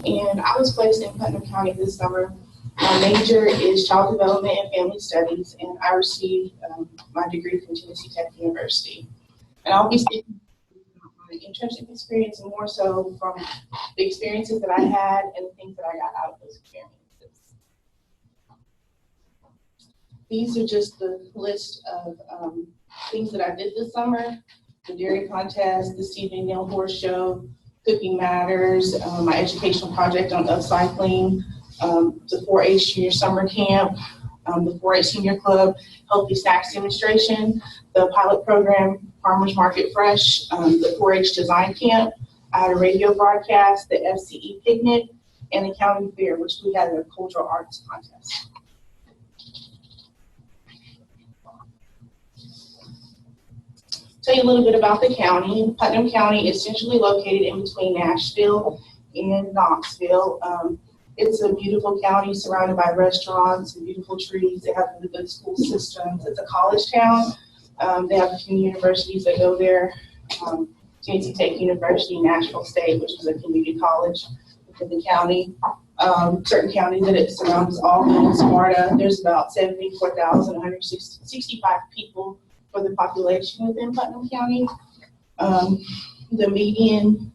and I was placed in Putnam County this summer. My major is Child Development and Family Studies, and I received my degree from Tennessee Tech University. And I'll be speaking about my internship experience and more so from the experiences that I had and the things that I got out of those experiences. These are just the list of things that I did this summer: the dairy contest, the Stephen Neal Horse Show, Cooking Matters, my educational project on upcycling, the 4-H Junior Summer Camp, the 4-H Senior Club Healthy Snacks Demonstration, the pilot program Farmers Market Fresh, the 4-H Design Camp. I had a radio broadcast, the FCE picnic, and the county fair, which we had a cultural arts contest. Tell you a little bit about the county. Putnam County is centrally located in between Nashville and Knoxville. It's a beautiful county surrounded by restaurants and beautiful trees. They have really good school systems. It's a college town. They have a few universities that go there. Tennessee Tech University, Nashville State, which is a community college within the county. Certain counties that it surrounds, Albany and Sparta. There's about 74,165 people for the population within Putnam County. The median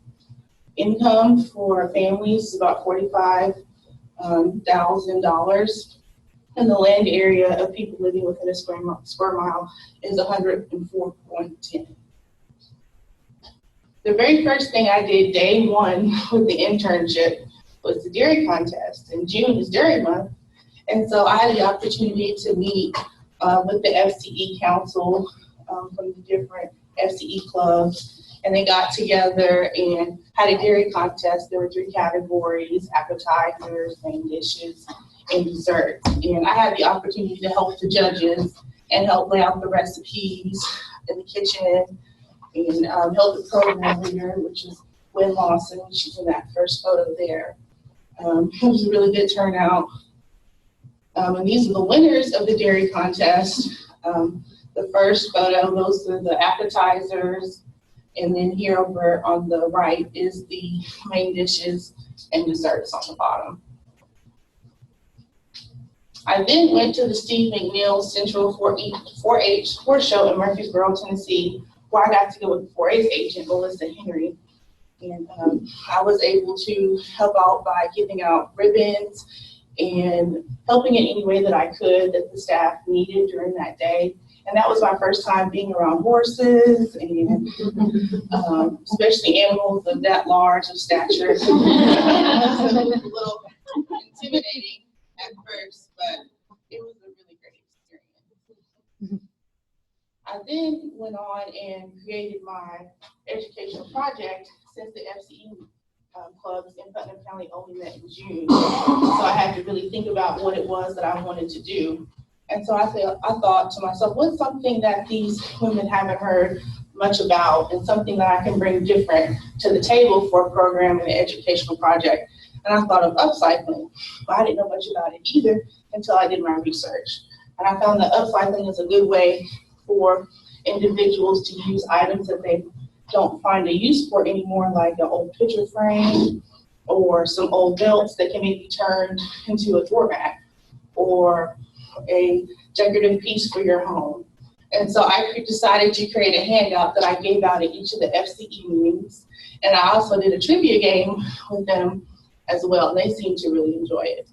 income for families is about $45,000, and the land area of people living within a square mile is 104.10. The very first thing I did day one with the internship was the dairy contest, and June is Dairy Month, and so I had the opportunity to meet with the FCE council from the different FCE clubs, and they got together and had a dairy contest. There were 3 categories: appetizers, main dishes, and desserts. And I had the opportunity to help the judges and help lay out the recipes in the kitchen, and help the program leader, which is Lynn Lawson. She's in that first photo there. It was a really good turnout. And these are the winners of the dairy contest. The first photo, those are the appetizers, and then here over on the right is the main dishes and desserts on the bottom. I then went to the Steve McNeil Central 4-H Horse Show in Murfreesboro, Tennessee, where I got to go with the 4-H agent, Melissa Henry. And I was able to help out by giving out ribbons and helping in any way that I could that the staff needed during that day. And that was my first time being around horses, and especially animals of that large of stature. It was a little intimidating at first, but it was a really great experience. I then went on and created my educational project, since the FCE clubs in Putnam County only met in June. So I had to really think about what it was that I wanted to do. And so I thought to myself, what's something that these women haven't heard much about, and something that I can bring different to the table for a program and an educational project? And I thought of upcycling, but I didn't know much about it either until I did my research. And I found that upcycling is a good way for individuals to use items that they don't find a use for anymore, like an old picture frame or some old belts that can maybe be turned into a doormat or a decorative piece for your home. And so I decided to create a handout that I gave out at each of the FCE meetings. And I also did a trivia game with them as well, and they seemed to really enjoy it.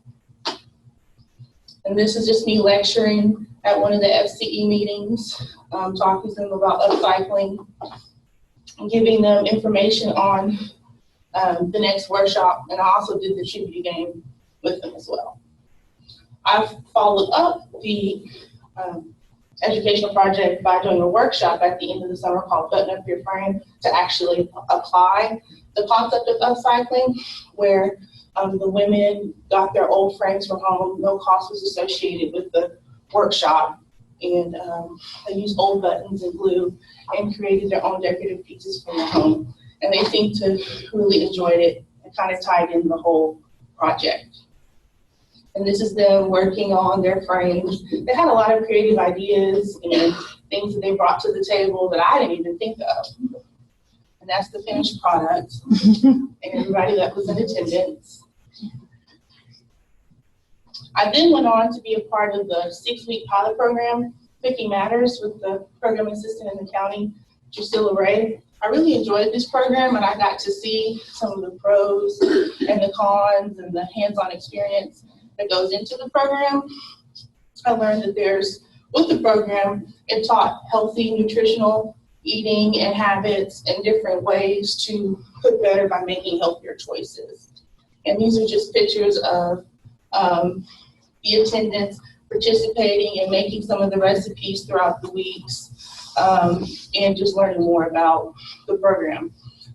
And this is just me lecturing at one of the FCE meetings, talking to them about upcycling and giving them information on the next workshop. And I also did the trivia game with them as well. I've followed up the educational project by doing a workshop at the end of the summer called Button Up Your Frame to actually apply the concept of upcycling, where the women got their old frames from home. No cost was associated with the workshop, and they used old buttons and glue and created their own decorative pieces for their home. And they seemed to really enjoyed it and kind of tied in the whole project. And this is them working on their frames. They had a lot of creative ideas and things that they brought to the table that I didn't even think of. And that's the finished product. And everybody that was in attendance. I then went on to be a part of the 6-week pilot program, Cooking Matters, with the program assistant in the county, Drusilla Ray. I really enjoyed this program, and I got to see some of the pros and the cons and the hands-on experience that goes into the program. I learned that with the program, it taught healthy, nutritional eating and habits and different ways to cook better by making healthier choices. And these are just pictures of the attendants participating and making some of the recipes throughout the weeks, and just learning more about the program.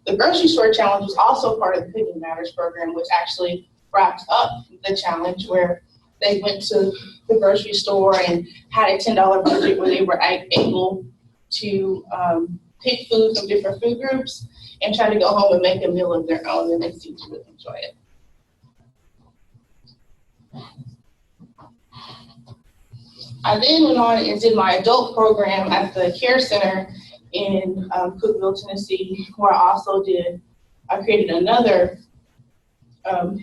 The grocery store challenge was also part of the Cooking Matters program, which actually wrapped up the challenge, where they went to the grocery store and had a $10 budget where they were able to pick food from different food groups and try to go home and make a meal of their own, and they seemed to really enjoy it. I then went on and did my adult program at the Care Center in Cookeville, Tennessee, where I created another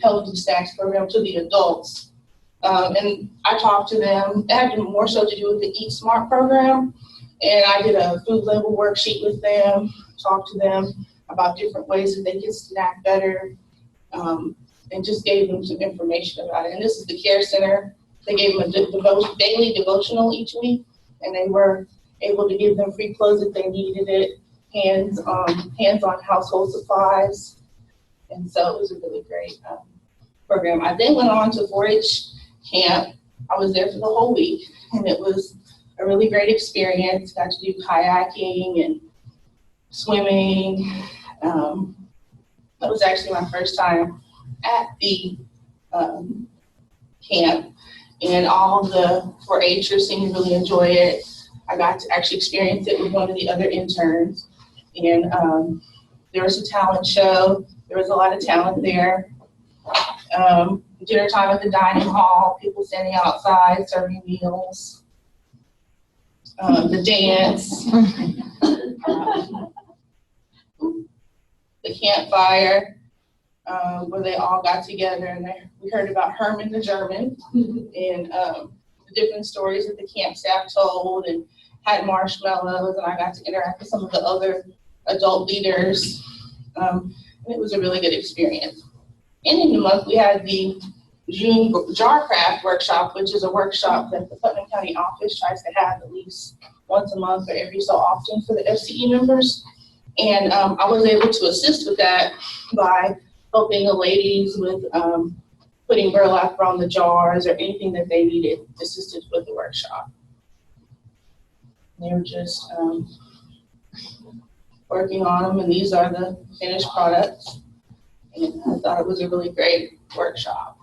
healthy snacks program to the adults. And I talked to them. It had more so to do with the Eat Smart program. And I did a food label worksheet with them, talked to them about different ways that they could snack better, and just gave them some information about it. And this is the Care Center. They gave them a daily devotional each week, and they were able to give them free clothes if they needed it, hands-on household supplies. And so it was a really great program. I then went on to 4-H camp. I was there for the whole week, and it was a really great experience. Got to do kayaking and swimming. That was actually my first time at the camp, and all the 4-Hers seemed to really enjoy it. I got to actually experience it with one of the other interns, and there was a talent show. There was a lot of talent there. Dinner time at the dining hall, people standing outside serving meals, the dance, the campfire, where they all got together, and we heard about Herman the German and the different stories that the camp staff told, and had marshmallows, and I got to interact with some of the other adult leaders, and it was a really good experience. Ending the month, we had the June jar craft workshop, which is a workshop that the Putnam County office tries to have at least once a month or every so often for the FCE members. And I was able to assist with that by helping the ladies with putting burlap around the jars or anything that they needed assistance with the workshop. They were just working on them, and these are the finished products. And I thought it was a really great workshop.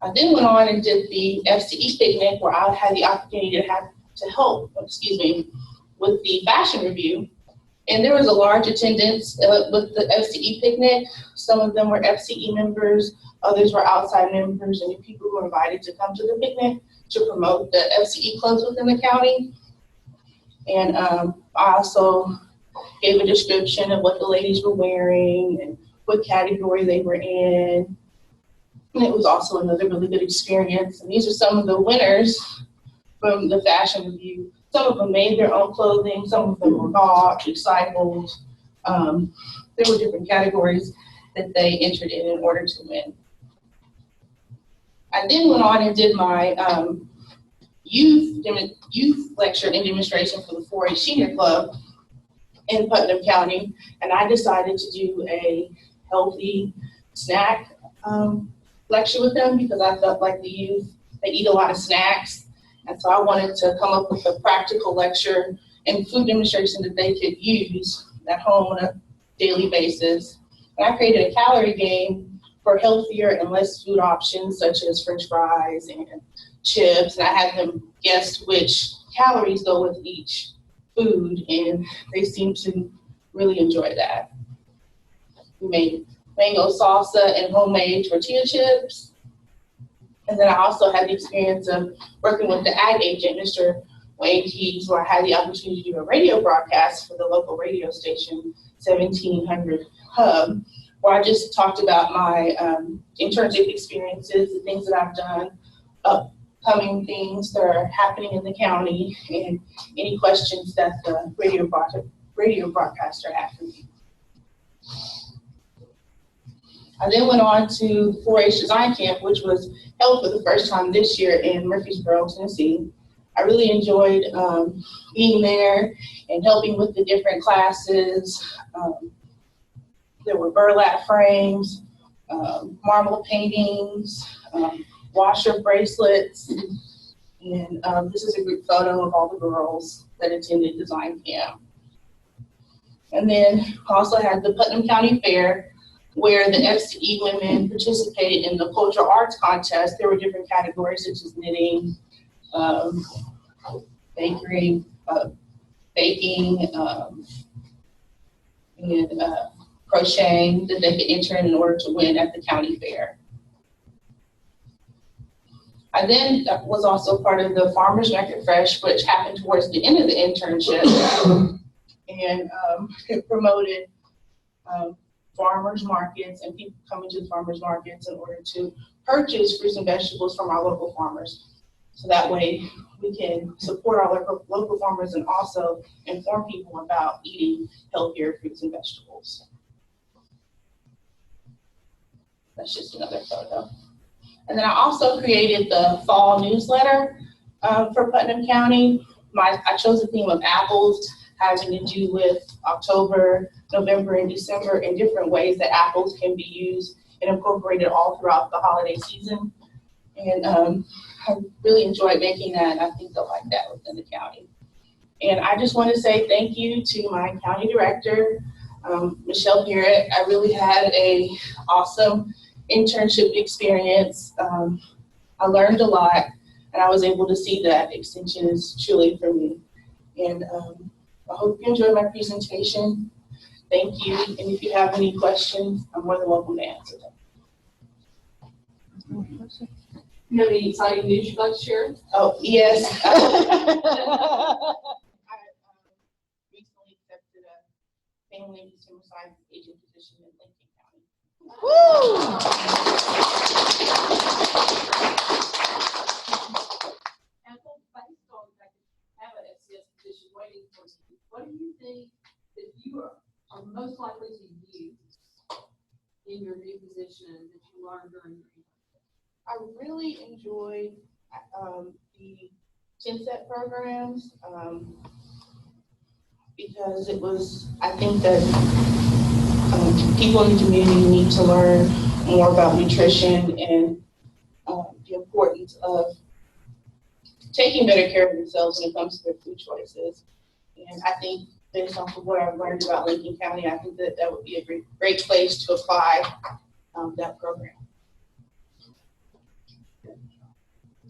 I then went on and did the FCE picnic, where I had the opportunity to help with the fashion review. And there was a large attendance with the FCE picnic. Some of them were FCE members, others were outside members, and people who were invited to come to the picnic to promote the FCE clubs within the county. And I also gave a description of what the ladies were wearing and what category they were in. And it was also another really good experience. And these are some of the winners from the fashion review. Some of them made their own clothing, some of them were bought, recycled. There were different categories that they entered in order to win. I then went on and did my youth lecture and demonstration for the 4-H Senior Club in Putnam County, and I decided to do a healthy snack lecture with them because I felt like the youth, they eat a lot of snacks, and so I wanted to come up with a practical lecture and food demonstration that they could use at home on a daily basis. And I created a calorie game for healthier and less food options such as French fries and chips, and I had them guess which calories go with each food, and they seemed to really enjoy that. We made mango salsa and homemade tortilla chips. And then I also had the experience of working with the ag agent, Mr. Wayne Keys, where I had the opportunity to do a radio broadcast for the local radio station, 1700 Hub, where I just talked about my internship experiences, the things that I've done, upcoming things that are happening in the county, and any questions that the radio broadcaster had for me. I then went on to 4-H Design Camp, which was held for the first time this year in Murfreesboro, Tennessee. I really enjoyed being there and helping with the different classes. There were burlap frames, marble paintings, washer bracelets, and this is a group photo of all the girls that attended design camp. And then also had the Putnam County Fair, where the FCE women participated in the cultural arts contest. There were different categories such as knitting, baking, and crocheting that they could enter in order to win at the county fair. I then was also part of the Farmers Market Fresh, which happened towards the end of the internship, and it promoted farmers markets and people coming to the farmers markets in order to purchase fruits and vegetables from our local farmers. So that way we can support our local farmers and also inform people about eating healthier fruits and vegetables. That's just another photo. And then I also created the fall newsletter for Putnam County. I chose the theme of apples, having to do with October, November, and December, and different ways that apples can be used and incorporated all throughout the holiday season. And I really enjoyed making that, and I think they'll like that within the county. And I just want to say thank you to my county director, Michelle Garrett. I really had an awesome internship experience. I learned a lot, and I was able to see that extension is truly for me. And I hope you enjoyed my presentation. Thank you. And if you have any questions, I'm more than welcome to answer them. You have any exciting news you'd like to share? Oh, yes. I recently accepted a family and consumer science agent position in Lincoln County. Woo! Ethel, based on the fact that you have an FCS position waiting for you, what do you think that you are most likely to use in your new position that you learned during your internship? I really enjoyed the 10-set programs because I think that people in the community need to learn more about nutrition and the importance of taking better care of themselves when it comes to their food choices. And I think based off of what I've learned about Lincoln County, I think that would be a great place to apply that program.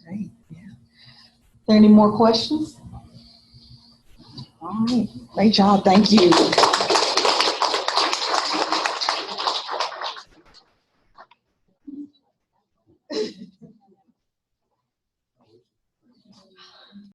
Great, yeah. Are there any more questions? All right, great job, thank you.